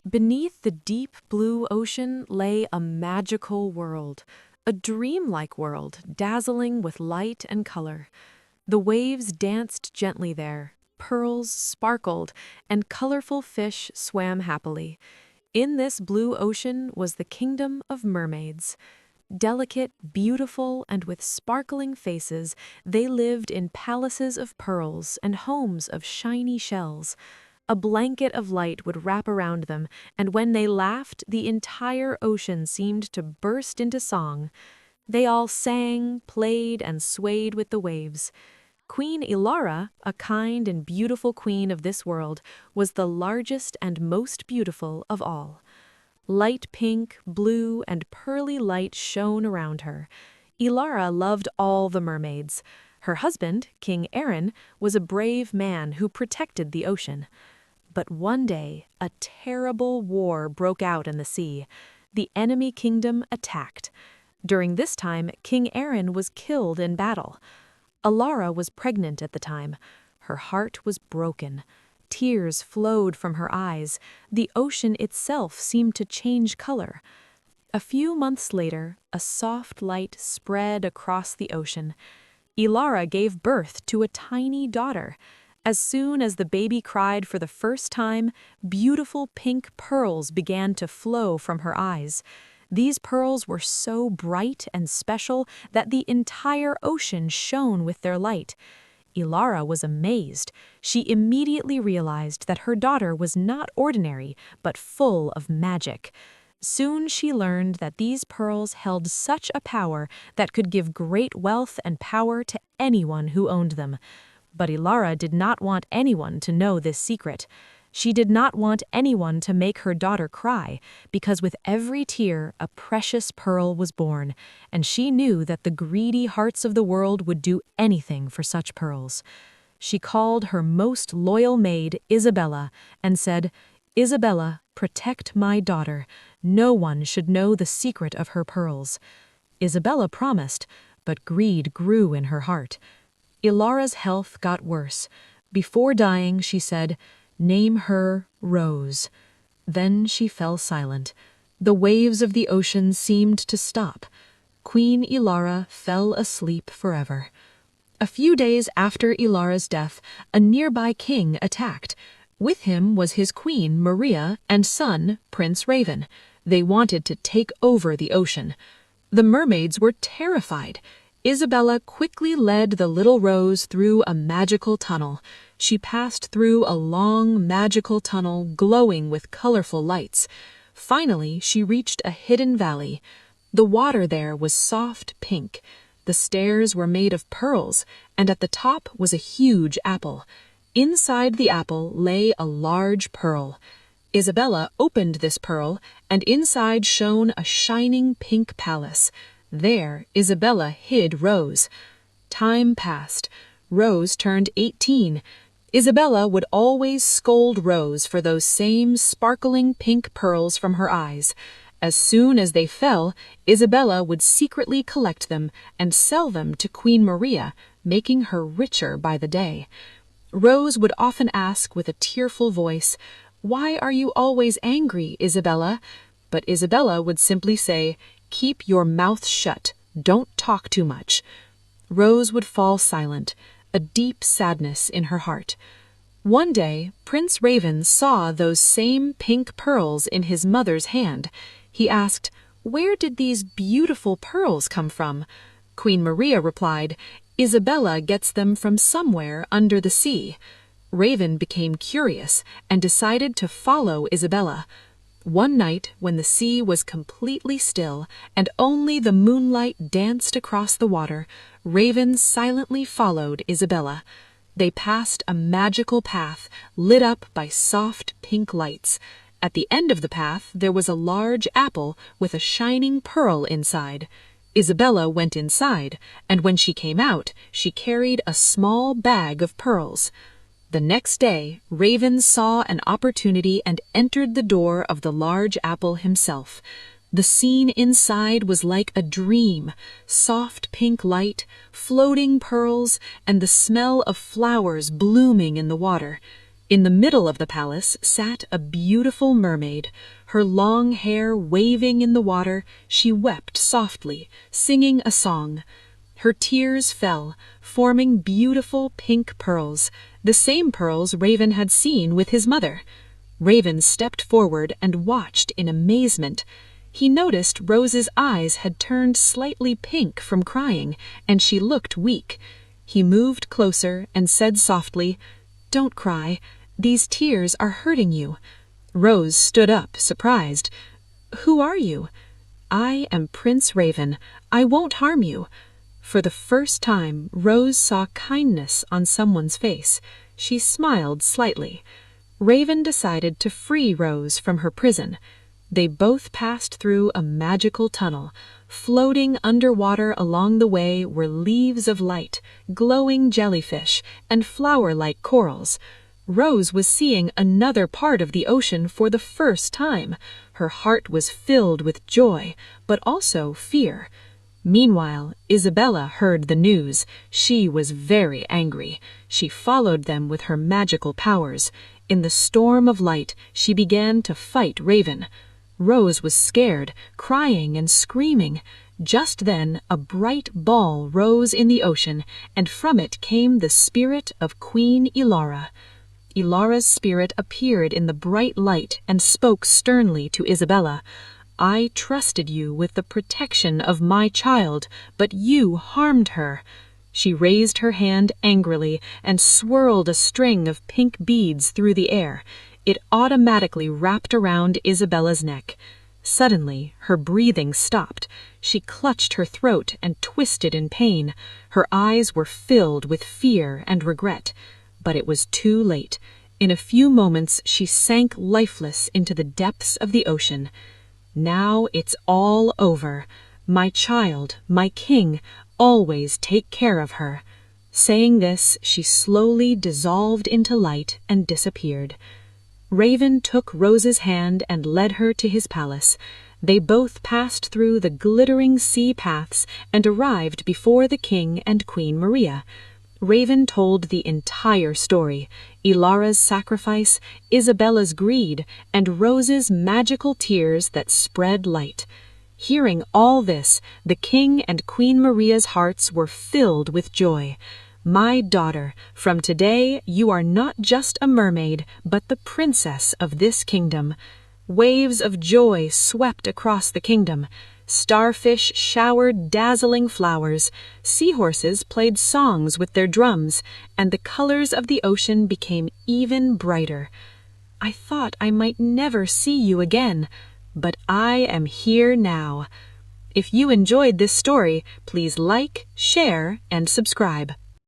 Beneath the deep blue ocean lay a magical world, a dreamlike world, dazzling with light and color. The waves danced gently there, pearls sparkled, and colorful fish swam happily. In this blue ocean was the kingdom of mermaids. Delicate, beautiful, and with sparkling faces, they lived in palaces of pearls and homes of shiny shells. A blanket of light would wrap around them, and when they laughed, the entire ocean seemed to burst into song. They all sang, played, and swayed with the waves. Queen Ilara, a kind and beautiful queen of this world, was the largest and most beautiful of all. Light pink, blue, and pearly light shone around her. Ilara loved all the mermaids. Her husband, King Aaron, was a brave man who protected the ocean. But one day, a terrible war broke out in the sea. The enemy kingdom attacked. During this time, King Aaron was killed in battle. Ilara was pregnant at the time. Her heart was broken. Tears flowed from her eyes. The ocean itself seemed to change color. A few months later, a soft light spread across the ocean. Ilara gave birth to a tiny daughter. As soon as the baby cried for the first time, beautiful pink pearls began to flow from her eyes. These pearls were so bright and special that the entire ocean shone with their light. Ilara was amazed. She immediately realized that her daughter was not ordinary, but full of magic. Soon she learned that these pearls held such a power that could give great wealth and power to anyone who owned them. But Ilara did not want anyone to know this secret. She did not want anyone to make her daughter cry, because with every tear a precious pearl was born, and she knew that the greedy hearts of the world would do anything for such pearls. She called her most loyal maid, Isabella, and said, "Isabella, protect my daughter. No one should know the secret of her pearls." Isabella promised, but greed grew in her heart. Ilara's health got worse. Before dying, she said, "Name her Rose." Then she fell silent. The waves of the ocean seemed to stop. Queen Ilara fell asleep forever. A few days after Ilara's death, a nearby king attacked. With him was his queen, Maria, and son, Prince Raven. They wanted to take over the ocean. The mermaids were terrified. Isabella quickly led the little Rose through a magical tunnel. She passed through a long, magical tunnel glowing with colorful lights. Finally, she reached a hidden valley. The water there was soft pink. The stairs were made of pearls, and at the top was a huge apple. Inside the apple lay a large pearl. Isabella opened this pearl, and inside shone a shining pink palace. There, Isabella hid Rose. Time passed. Rose turned 18. Isabella would always scold Rose for those same sparkling pink pearls from her eyes. As soon as they fell, Isabella would secretly collect them and sell them to Queen Maria, making her richer by the day. Rose would often ask with a tearful voice, "Why are you always angry, Isabella?" But Isabella would simply say, "Keep your mouth shut. Don't talk too much." Rose would fall silent, a deep sadness in her heart. One day, Prince Raven saw those same pink pearls in his mother's hand. He asked, "Where did these beautiful pearls come from?" Queen Maria replied, "Isabella gets them from somewhere under the sea." Raven became curious and decided to follow Isabella. One night, when the sea was completely still and only the moonlight danced across the water, Raven silently followed Isabella. They passed a magical path lit up by soft pink lights. At the end of the path there was a large apple with a shining pearl inside. Isabella went inside, and when she came out, she carried a small bag of pearls. The next day, Raven saw an opportunity and entered the door of the large apple himself. The scene inside was like a dream: soft pink light, floating pearls, and the smell of flowers blooming in the water. In the middle of the palace sat a beautiful mermaid. Her long hair waving in the water, she wept softly, singing a song. Her tears fell, forming beautiful pink pearls, the same pearls Raven had seen with his mother. Raven stepped forward and watched in amazement. He noticed Rose's eyes had turned slightly pink from crying, and she looked weak. He moved closer and said softly, "Don't cry. These tears are hurting you." Rose stood up, surprised. "Who are you?" "I am Prince Raven. I won't harm you." For the first time, Rose saw kindness on someone's face. She smiled slightly. Raven decided to free Rose from her prison. They both passed through a magical tunnel. Floating underwater along the way were leaves of light, glowing jellyfish, and flower-like corals. Rose was seeing another part of the ocean for the first time. Her heart was filled with joy, but also fear. Meanwhile, Isabella heard the news. She was very angry. She followed them with her magical powers. In the storm of light, she began to fight Raven. Rose was scared, crying and screaming. Just then, a bright ball rose in the ocean, and from it came the spirit of Queen Ilara. Ilara's spirit appeared in the bright light and spoke sternly to Isabella. "I trusted you with the protection of my child, but you harmed her." She raised her hand angrily and swirled a string of pink beads through the air. It automatically wrapped around Isabella's neck. Suddenly, her breathing stopped. She clutched her throat and twisted in pain. Her eyes were filled with fear and regret. But it was too late. In a few moments, she sank lifeless into the depths of the ocean. "Now it's all over. My child, my king, always take care of her." Saying this, she slowly dissolved into light and disappeared. Raven took Rose's hand and led her to his palace. They both passed through the glittering sea paths and arrived before the king and Queen Maria. Raven told the entire story: Ilara's sacrifice, Isabella's greed, and Rose's magical tears that spread light. Hearing all this, the king and Queen Maria's hearts were filled with joy. "My daughter, from today you are not just a mermaid, but the princess of this kingdom." Waves of joy swept across the kingdom. Starfish showered dazzling flowers, seahorses played songs with their drums, and the colors of the ocean became even brighter. "I thought I might never see you again, but I am here now." If you enjoyed this story, please like, share, and subscribe.